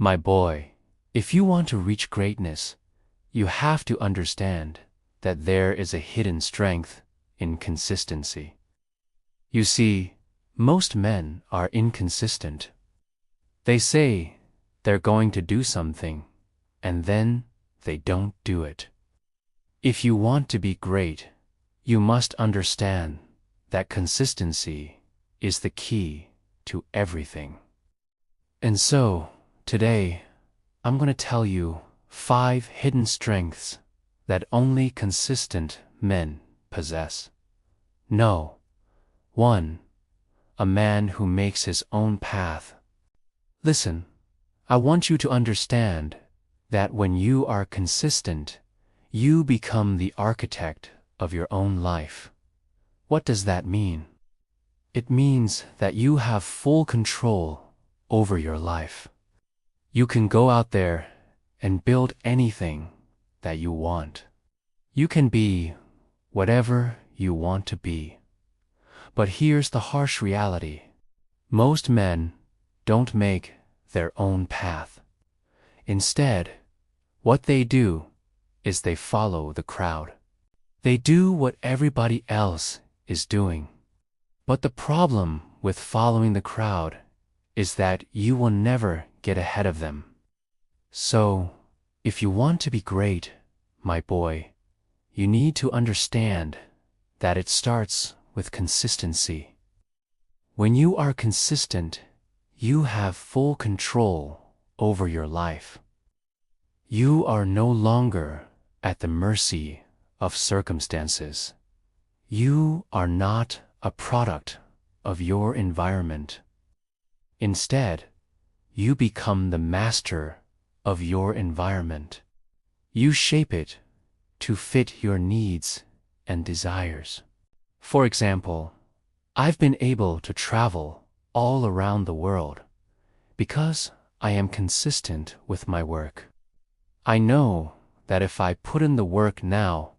My boy, if you want to reach greatness, you have to understand that there is a hidden strength in consistency. You see, most men are inconsistent. They say they're going to do something, and then they don't do it. If you want to be great, you must understand that consistency is the key to everything. And so, today, I'm going to tell you 5 hidden strengths that only consistent men possess. No. 1. A man who makes his own path. Listen, I want you to understand that when you are consistent, you become the architect of your own life. What does that mean? It means that you have full control over your life. You can go out there and build anything that you want. You can be whatever you want to be. But here's the harsh reality. Most men don't make their own path. Instead, what they do is they follow the crowd. They do what everybody else is doing. But the problem with following the crowd is that you will never get ahead of them. So, if you want to be great, my boy, you need to understand that it starts with consistency. When you are consistent, you have full control over your life. You are no longer at the mercy of circumstances. You are not a product of your environment. Instead, you become the master of your environment. You shape it to fit your needs and desires. For example, I've been able to travel all around the world because I am consistent with my work. I know that if I put in the work now,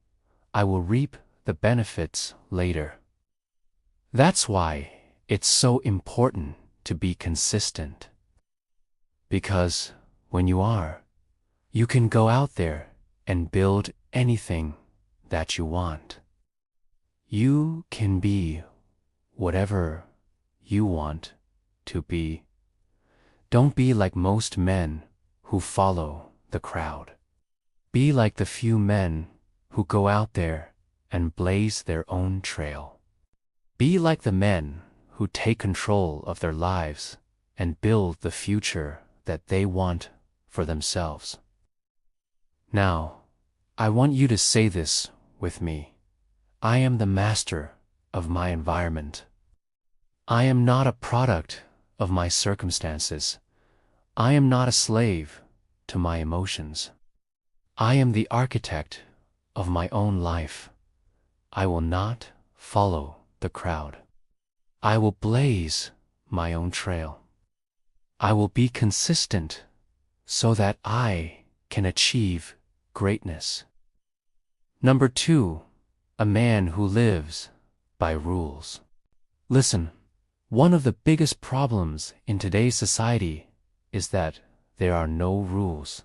I will reap the benefits later. That's why it's so important to be consistent. Because when you are, you can go out there and build anything that you want. You can be whatever you want to be. Don't be like most men who follow the crowd. Be like the few men who go out there and blaze their own trail. Be like the men who take control of their lives and build the future that they want for themselves. Now, I want you to say this with me. I am the master of my environment. I am not a product of my circumstances. I am not a slave to my emotions. I am the architect of my own life. I will not follow the crowd. I will blaze my own trail. I will be consistent so that I can achieve greatness. Number 2, a man who lives by rules. Listen, one of the biggest problems in today's society is that there are no rules.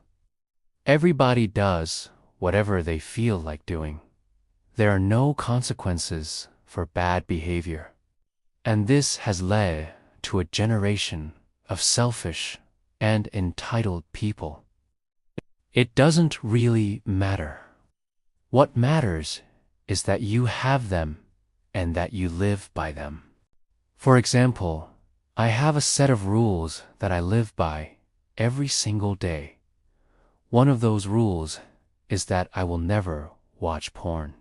Everybody does whatever they feel like doing. There are no consequences for bad behavior. And this has led to a generation of selfish and entitled people. It doesn't really matter. What matters is that you have them and that you live by them. For example, I have a set of rules that I live by every single day. One of those rules is that I will never watch porn.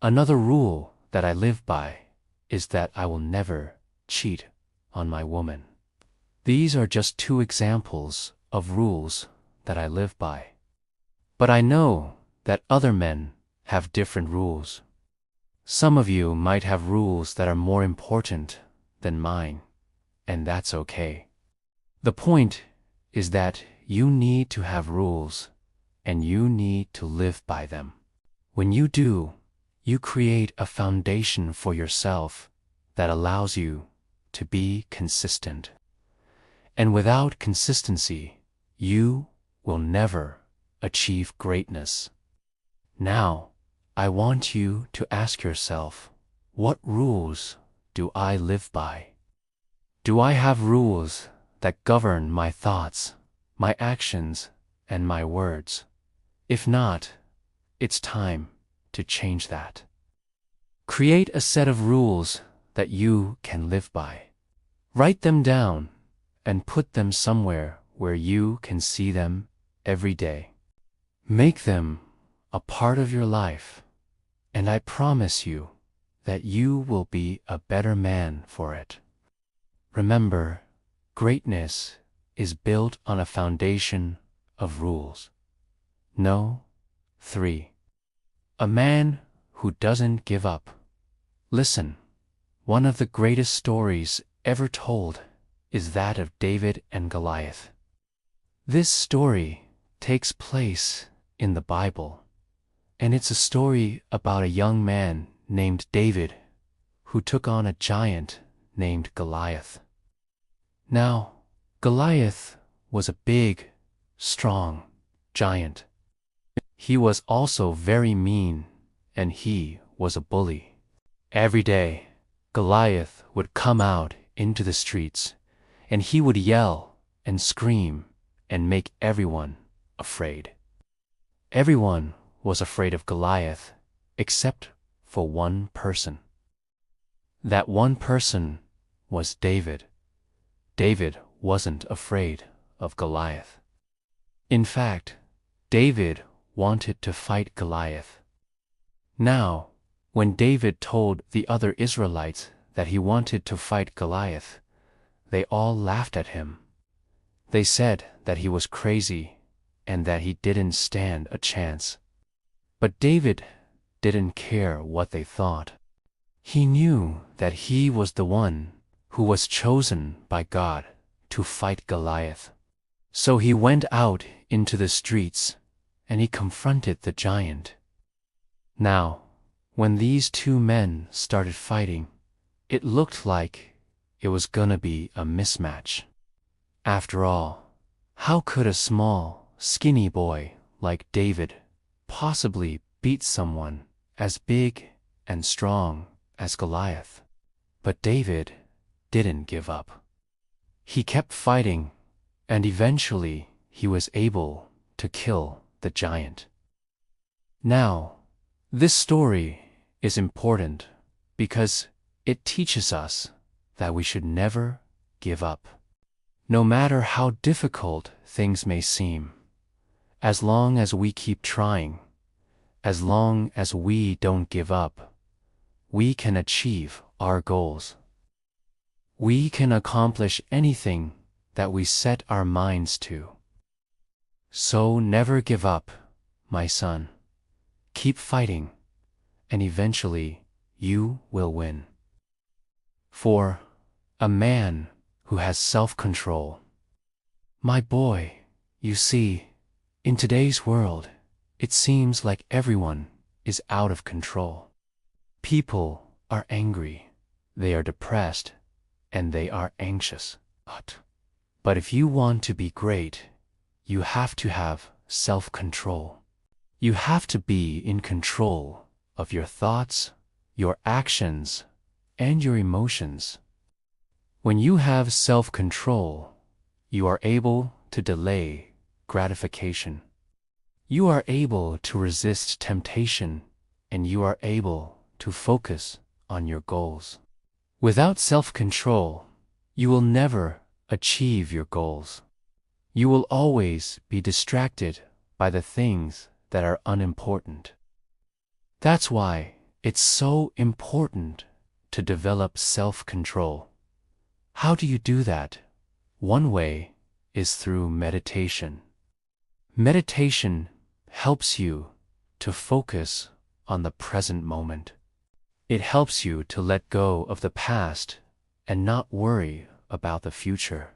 Another rule that I live by is that I will never cheat on my woman. These are just 2 examples of rules that I live by. But I know that other men have different rules. Some of you might have rules that are more important than mine, and that's okay. The point is that you need to have rules, and you need to live by them. When you do, you create a foundation for yourself that allows you to be consistent. And without consistency, you will never achieve greatness. Now, I want you to ask yourself, what rules do I live by? Do I have rules that govern my thoughts, my actions, and my words? If not, it's time to change that. Create a set of rules that you can live by. Write them down and put them somewhere where you can see them every day. Make them a part of your life, and I promise you that you will be a better man for it. Remember, greatness is built on a foundation of rules. No. 3. A man who doesn't give up. Listen, one of the greatest stories ever told is that of David and Goliath. This story takes place in the Bible, and it's a story about a young man named David who took on a giant named Goliath. Now, Goliath was a big, strong giant. He was also very mean, and he was a bully. Every day, Goliath would come out into the streets, and he would yell and scream and make everyone afraid. Everyone was afraid of Goliath except for one person. That one person was David. David wasn't afraid of Goliath. In fact, David wanted to fight Goliath. Now, when David told the other Israelites that he wanted to fight Goliath, they all laughed at him. They said that he was crazy and that he didn't stand a chance. But David didn't care what they thought. He knew that he was the one who was chosen by God to fight Goliath. So he went out into the streets and he confronted the giant. Now, when these two men started fighting, it looked like it was gonna be a mismatch. After all, how could a small, skinny boy like David possibly beat someone as big and strong as Goliath? But David didn't give up. He kept fighting, and eventually he was able to kill the giant. Now, this story is important because it teaches us that we should never give up. No matter how difficult things may seem, as long as we keep trying, as long as we don't give up, we can achieve our goals. We can accomplish anything that we set our minds to. So never give up, my son. Keep fighting, and eventually you will win. 4. A man who has self-control. My boy, you see, in today's world, it seems like everyone is out of control. People are angry, they are depressed, and they are anxious. But if you want to be great, you have to have self-control. You have to be in control of your thoughts, your actions, and your emotions. When you have self-control, you are able to delay gratification. You are able to resist temptation, and you are able to focus on your goals. Without self-control, you will never achieve your goals. You will always be distracted by the things that are unimportant. That's why it's so important to develop self-control. How do you do that? One way is through meditation. Meditation helps you to focus on the present moment. It helps you to let go of the past and not worry about the future.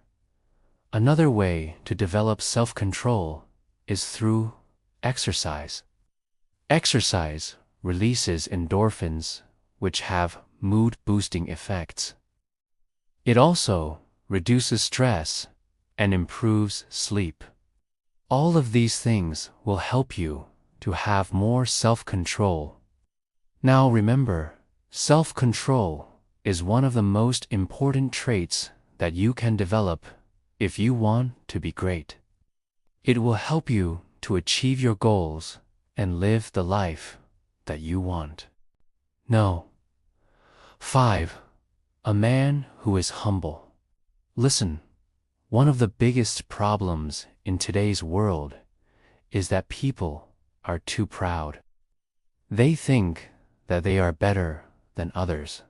Another way to develop self-control is through exercise. Exercise releases endorphins, which have mood-boosting effects. It also reduces stress and improves sleep. All of these things will help you to have more self-control. Now remember, self-control is one of the most important traits that you can develop if you want to be great. It will help you to achieve your goals and live the life that you want. No. 5. A man who is humble. Listen, one of the biggest problems in today's world is that people are too proud. They think that they are better than others.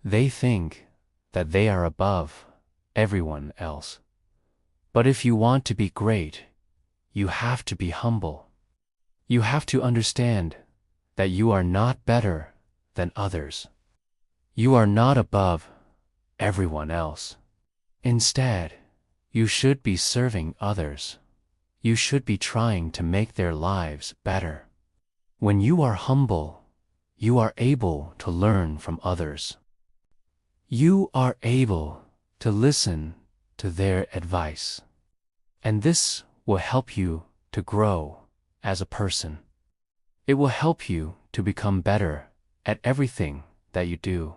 They think that they are above everyone else. But if you want to be great, you have to be humble. You have to understand that you are not better than others. You are not above everyone else. Instead, you should be serving others. You should be trying to make their lives better. When you are humble, you are able to learn from others. You are able to listen to their advice. And this will help you to grow as a person. It will help you to become better at everything that you do.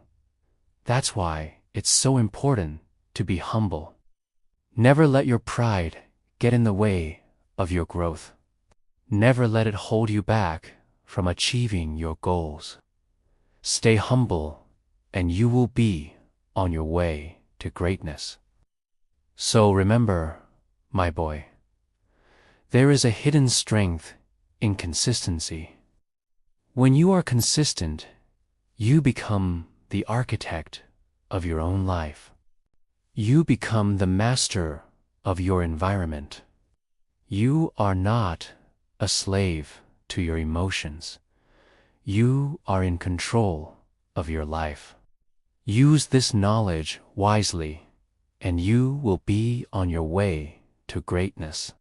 That's why it's so important to be humble. Never let your pride get in the way of your growth. Never let it hold you back from achieving your goals. Stay humble, and you will be on your way to greatness. So remember, my boy, there is a hidden strength in consistency. When you are consistent, you become the architect of your own life. You become the master of your environment. You are not a slave to your emotions. You are in control of your life. Use this knowledge wisely, and you will be on your way to greatness.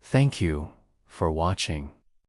Thank you for watching.